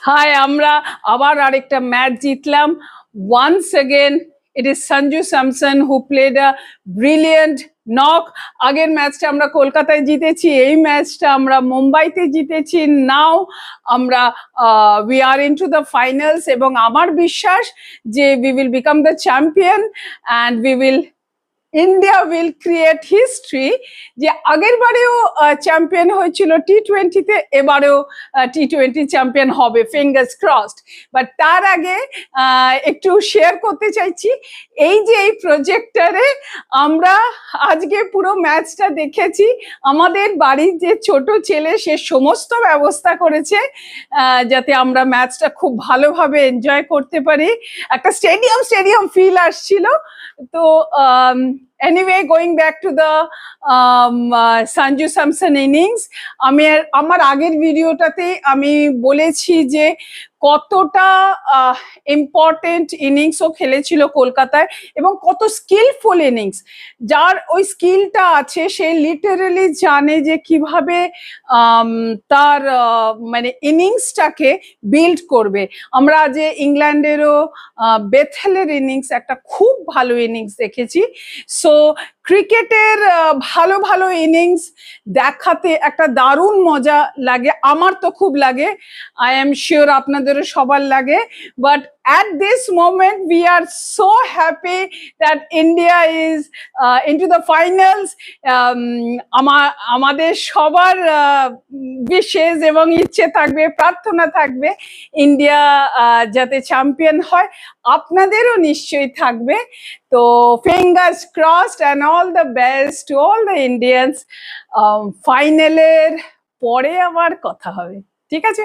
High, আমরা আবার আরেকটা ম্যাচ জিতলাম। Once again it is Sanju Samson who played a brilliant knock. আগের ম্যাচটা আমরা কলকাতায় জিতেছি, এই ম্যাচটা আমরা মুম্বাইতে জিতেছি। নাও আমরা we are in to the finals, এবং আমার বিশ্বাস যে we will become the champion and we will India will create history. যে আগের বারেও চ্যাম্পিয়ন হয়েছিল টি-20-তে, এবারেও টি-20 চ্যাম্পিয়ন হবে, ফিঙ্গার্স ক্রসড। বাট তার আগে একটু শেয়ার করতে চাইছি, এই যে এই প্রজেক্টরে আমরা আজকে পুরো ম্যাচটা দেখেছি। আমাদের বাড়ির যে ছোট ছেলে, সে সমস্ত ব্যবস্থা করেছে যাতে আমরা ম্যাচটা খুব ভালোভাবে এনজয় করতে পারি। একটা স্টেডিয়াম ফিল আসছিল। তো anyway, going back to the Sanju Samson innings, আমার আগের ভিডিওটাতে আমি বলেছি যে কতটা ইম্পর্টেন্ট ইনিংস ও খেলেছিল কলকাতায়, এবং কত স্কিলফুল ইনিংস। যার ওই স্কিলটা আছে সে লিটারালি জানে যে কিভাবে তার মানে ইনিংসটাকে বিল্ড করবে। আমরা যে ইংল্যান্ডেরও বেথেলের ইনিংস, একটা খুব ভালো ইনিংস দেখেছি। সো ক্রিকেটের ভালো ভালো ইনিংস দেখাতে একটা দারুণ মজা লাগে, আমার তো খুব লাগে, আই এম শিওর আপনাদেরও সবার লাগে। But at this moment we are so happy that India is into the finals. আমাদের সবার বিশেষ এবং ইচ্ছে থাকবে, প্রার্থনা থাকবে ইন্ডিয়া যাতে চ্যাম্পিয়ন হয়। আপনাদেরও নিশ্চয়ই থাকবে। তো fingers crossed and all the best to all the Indians. ফাইনালের পরে আবার কথা হবে, ঠিক আছে?